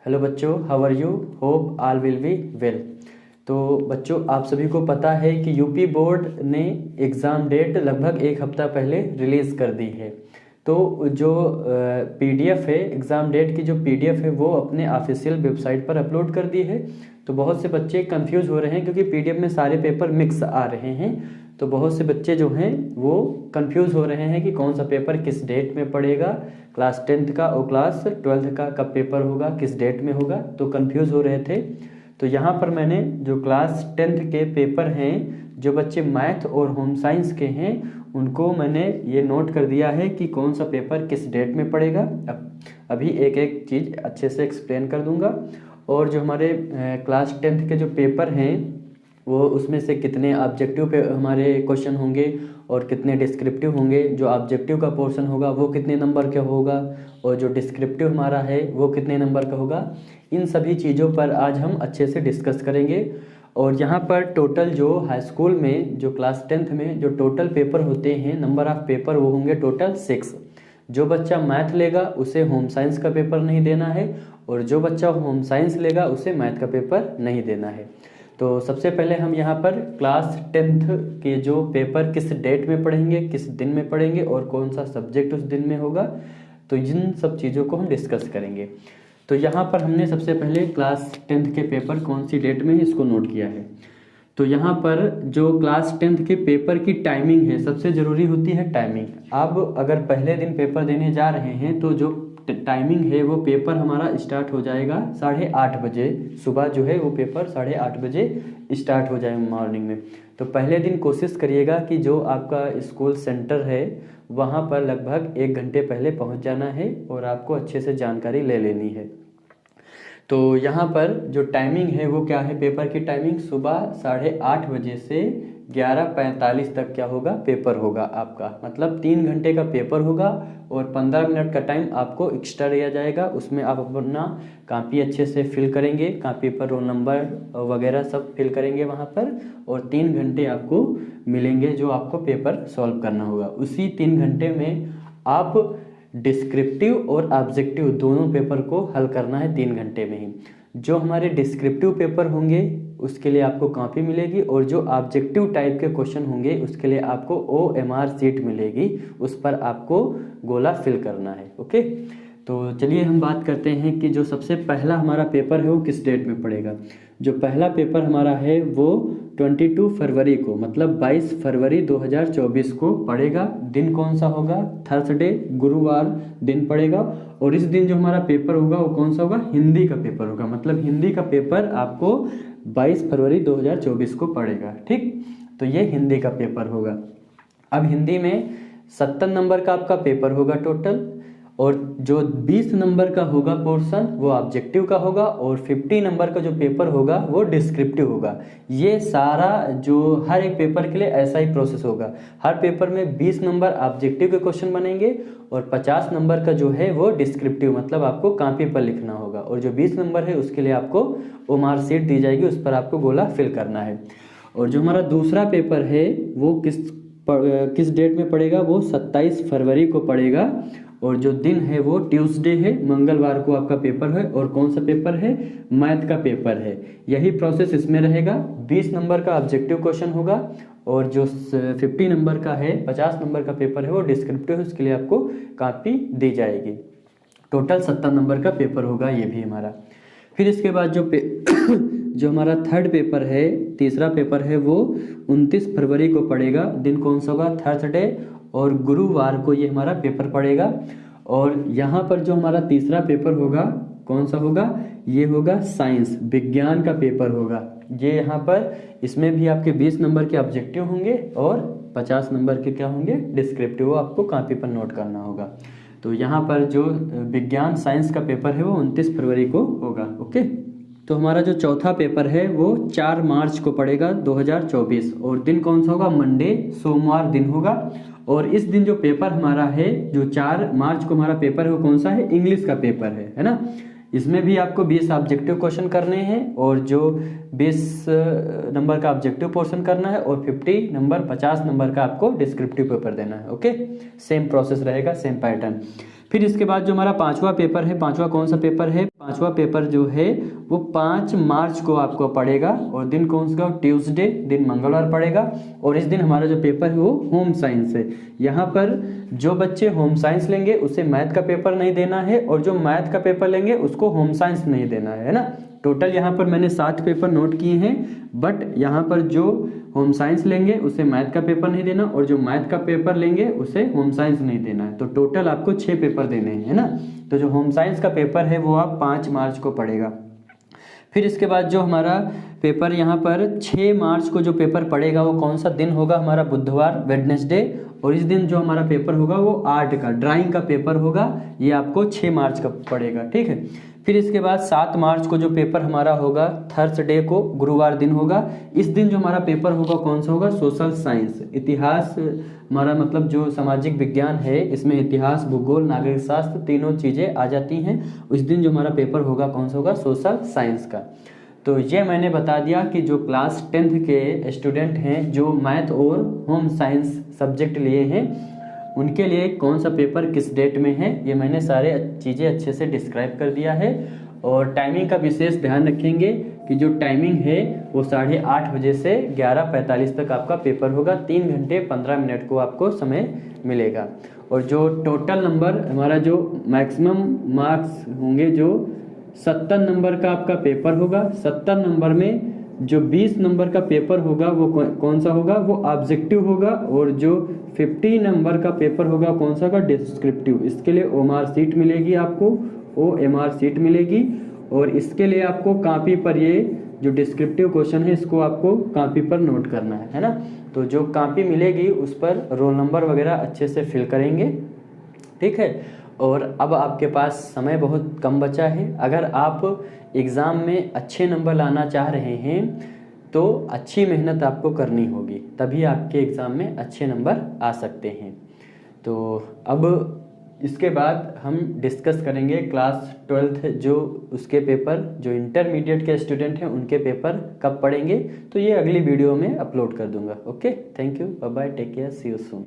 Hello बच्चों, how are you? Hope all will be well. तो बच्चों, आप सभी को पता है कि यूपी बोर्ड ने एग्ज़ाम डेट लगभग एक हफ्ता पहले रिलीज़ कर दी है। तो जो पीडीएफ है, एग्ज़ाम डेट की जो पीडीएफ है वो अपने ऑफिशियल वेबसाइट पर अपलोड कर दी है। तो बहुत से बच्चे कंफ्यूज हो रहे हैं क्योंकि पीडीएफ में सारे पेपर मिक्स आ रहे हैं। तो बहुत से बच्चे जो हैं वो कंफ्यूज हो रहे हैं कि कौन सा पेपर किस डेट में पड़ेगा, क्लास 10th का और क्लास 12th का कब पेपर होगा, किस डेट में होगा, तो कंफ्यूज हो रहे थे। तो यहाँ पर मैंने जो क्लास 10th के पेपर हैं, जो बच्चे मैथ और होम साइंस के हैं, उनको मैंने ये नोट कर दिया है कि कौन सा पेपर किस डेट में पड़ेगा। अभी एक एक चीज़ अच्छे से एक्सप्लेन कर दूंगा। और जो हमारे क्लास 10th के जो पेपर हैं वो उसमें से कितने ऑब्जेक्टिव पे हमारे क्वेश्चन होंगे और कितने डिस्क्रिप्टिव होंगे। जो ऑब्जेक्टिव का पोर्शन होगा वो कितने नंबर का होगा और जो डिस्क्रिप्टिव हमारा है वो कितने नंबर का होगा। इन सभी चीज़ों पर आज हम अच्छे से डिस्कस करेंगे। और यहाँ पर टोटल जो हाई स्कूल में जो क्लास 10th में जो टोटल पेपर होते हैं, नंबर ऑफ पेपर वो होंगे टोटल 6। जो बच्चा मैथ लेगा उसे होम साइंस का पेपर नहीं देना है और जो बच्चा होम साइंस लेगा उसे मैथ का पेपर नहीं देना है। तो सबसे पहले हम यहाँ पर क्लास 10th के जो पेपर किस डेट में पढ़ेंगे, किस दिन में पढ़ेंगे और कौन सा सब्जेक्ट उस दिन में होगा, तो इन सब चीज़ों को हम डिस्कस करेंगे। तो यहाँ पर हमने सबसे पहले क्लास 10th के पेपर कौन सी डेट में है इसको नोट किया है। तो यहाँ पर जो क्लास 10th के पेपर की टाइमिंग है, सबसे ज़रूरी होती है टाइमिंग। अब अगर पहले दिन पेपर देने जा रहे हैं तो जो टाइमिंग है वो पेपर हमारा स्टार्ट हो जाएगा 8:30 बजे। सुबह जो है वो पेपर 8:30 बजे स्टार्ट हो जाए मॉर्निंग में। तो पहले दिन कोशिश करिएगा कि जो आपका स्कूल सेंटर है वहाँ पर लगभग 1 घंटे पहले पहुँच जाना है और आपको अच्छे से जानकारी ले लेनी है। तो यहाँ पर जो टाइमिंग है वो क्या है, पेपर की टाइमिंग सुबह 8:30 बजे से 11:45 तक क्या होगा, पेपर होगा आपका। मतलब 3 घंटे का पेपर होगा और 15 मिनट का टाइम आपको एक्स्ट्रा दिया जाएगा। उसमें आप अपना कॉपी अच्छे से फिल करेंगे, कॉपी पर रोल नंबर वगैरह सब फिल करेंगे वहाँ पर, और 3 घंटे आपको मिलेंगे जो आपको पेपर सॉल्व करना होगा। उसी 3 घंटे में आप डिस्क्रिप्टिव और ऑब्जेक्टिव दोनों पेपर को हल करना है 3 घंटे में ही। जो हमारे डिस्क्रिप्टिव पेपर होंगे उसके लिए आपको कॉपी मिलेगी और जो ऑब्जेक्टिव टाइप के क्वेश्चन होंगे उसके लिए आपको OMR शीट मिलेगी, उस पर आपको गोला फिल करना है। ओके, तो चलिए हम बात करते हैं कि जो सबसे पहला हमारा पेपर है वो किस डेट में पड़ेगा। जो पहला पेपर हमारा है वो 22 फरवरी को, मतलब 22 फरवरी 2024 को पड़ेगा। दिन कौन सा होगा, थर्सडे, गुरुवार दिन पड़ेगा। और इस दिन जो हमारा पेपर होगा वो कौन सा होगा, हिंदी का पेपर होगा। मतलब हिंदी का पेपर आपको 22 फरवरी 2024 को पड़ेगा। ठीक, तो ये हिंदी का पेपर होगा। अब हिंदी में 70 नंबर का आपका पेपर होगा टोटल, और जो 20 नंबर का होगा पोर्शन वो ऑब्जेक्टिव का होगा, और 50 नंबर का जो पेपर होगा वो डिस्क्रिप्टिव होगा। ये सारा जो हर एक पेपर के लिए ऐसा ही प्रोसेस होगा। हर पेपर में 20 नंबर ऑब्जेक्टिव के क्वेश्चन बनेंगे और 50 नंबर का जो है वो डिस्क्रिप्टिव, मतलब आपको कॉपी पर लिखना होगा। और जो 20 नंबर है उसके लिए आपको OMR शीट दी जाएगी, उस पर आपको गोला फिल करना है। और जो हमारा दूसरा पेपर है वो किस डेट में पड़ेगा, वो 27 फरवरी को पड़ेगा। और जो दिन है वो ट्यूसडे है, मंगलवार को आपका पेपर है। और कौन सा पेपर है, मैथ का पेपर है। यही प्रोसेस इसमें रहेगा। 20 नंबर का ऑब्जेक्टिव क्वेश्चन होगा और जो 50 नंबर का है, 50 नंबर का पेपर है वो डिस्क्रिप्टिव है, उसके लिए आपको कॉपी दी जाएगी। टोटल 70 नंबर का पेपर होगा ये भी हमारा। फिर इसके बाद जो हमारा थर्ड पेपर है, तीसरा पेपर है, वो 29 फरवरी को पड़ेगा। दिन कौन सा होगा, थर्सडे, और गुरुवार को ये हमारा पेपर पड़ेगा। और यहाँ पर जो हमारा तीसरा पेपर होगा कौन सा होगा, ये होगा साइंस, विज्ञान का पेपर होगा। ये यहाँ पर इसमें भी आपके 20 नंबर के ऑब्जेक्टिव होंगे और 50 नंबर के क्या होंगे, डिस्क्रिप्टिव, आपको कॉपी पर नोट करना होगा। तो यहाँ पर जो विज्ञान साइंस का पेपर है वो 29 फरवरी को होगा। ओके, तो हमारा जो चौथा पेपर है वो 4 मार्च को पड़ेगा 2024, और दिन कौन सा होगा, मंडे, सोमवार दिन होगा। और इस दिन जो पेपर हमारा है, जो 4 मार्च को हमारा पेपर है वो कौन सा है, इंग्लिश का पेपर है ना। इसमें भी आपको 20 ऑब्जेक्टिव क्वेश्चन करने हैं और जो 20 नंबर का ऑब्जेक्टिव पोर्शन करना है, और 50 नंबर 50 नंबर का आपको डिस्क्रिप्टिव पेपर देना है। ओके, सेम प्रोसेस रहेगा, सेम पैटर्न। फिर इसके बाद जो हमारा पांचवा पेपर है, पांचवा कौन सा पेपर है, पांचवा पेपर जो है वो 5 मार्च को आपको पड़ेगा और दिन कौन सा, ट्यूसडे, दिन मंगलवार पड़ेगा। और इस दिन हमारा जो पेपर है वो होम साइंस है। यहाँ पर जो बच्चे होम साइंस लेंगे उसे मैथ का पेपर नहीं देना है और जो मैथ का पेपर लेंगे उसको होम साइंस नहीं देना है ना। टोटल यहाँ पर मैंने 7 पेपर नोट किए हैं, बट यहाँ पर जो होम साइंस लेंगे उसे मैथ का पेपर नहीं देना और जो मैथ का पेपर लेंगे उसे होम साइंस नहीं देना है। तो टोटल आपको 6 पेपर देने हैं, है ना। तो जो होम साइंस का पेपर है वो आप 5 मार्च को पड़ेगा। फिर इसके बाद जो हमारा पेपर यहाँ पर 6 मार्च को जो पेपर पड़ेगा वो कौन सा दिन होगा, हमारा बुधवार, वेडनेसडे। और इस दिन जो हमारा पेपर होगा वो आर्ट का, ड्राइंग का पेपर होगा, ये आपको 6 मार्च का पड़ेगा, ठीक है। फिर इसके बाद 7 मार्च को जो पेपर हमारा होगा, थर्सडे को, गुरुवार दिन होगा। इस दिन जो हमारा पेपर होगा कौन सा होगा, सोशल साइंस, इतिहास, हमारा मतलब जो सामाजिक विज्ञान है इसमें इतिहास, भूगोल, नागरिक शास्त्र तीनों चीज़ें आ जाती हैं। उस दिन जो हमारा पेपर होगा कौन सा होगा, सोशल साइंस का। तो ये मैंने बता दिया कि जो क्लास 10th के स्टूडेंट हैं जो मैथ और होम साइंस सब्जेक्ट लिए हैं उनके लिए कौन सा पेपर किस डेट में है, ये मैंने सारे चीज़ें अच्छे से डिस्क्राइब कर दिया है। और टाइमिंग का विशेष ध्यान रखेंगे कि जो टाइमिंग है वो 8:30 बजे से 11:45 तक आपका पेपर होगा। 3 घंटे 15 मिनट को आपको समय मिलेगा। और जो टोटल नंबर हमारा जो मैक्सिमम मार्क्स होंगे, जो 70 नंबर का आपका पेपर होगा, 70 नंबर में जो 20 नंबर का पेपर होगा वो कौन सा होगा, वो ऑब्जेक्टिव होगा। और जो 50 नंबर का पेपर होगा कौन सा का, डिस्क्रिप्टिव। इसके लिए OMR सीट मिलेगी आपको, OMR सीट मिलेगी। और इसके लिए आपको कॉपी पर ये जो डिस्क्रिप्टिव क्वेश्चन है इसको आपको कॉपी पर नोट करना है ना। तो जो कॉपी मिलेगी उस पर रोल नंबर वगैरह अच्छे से फिल करेंगे, ठीक है। और अब आपके पास समय बहुत कम बचा है। अगर आप एग्ज़ाम में अच्छे नंबर लाना चाह रहे हैं तो अच्छी मेहनत आपको करनी होगी, तभी आपके एग्ज़ाम में अच्छे नंबर आ सकते हैं। तो अब इसके बाद हम डिस्कस करेंगे क्लास 12th जो उसके पेपर, जो इंटरमीडिएट के स्टूडेंट हैं उनके पेपर कब पढ़ेंगे, तो ये अगली वीडियो में अपलोड कर दूंगा। Okay, thank you, bye bye, take care, see you soon.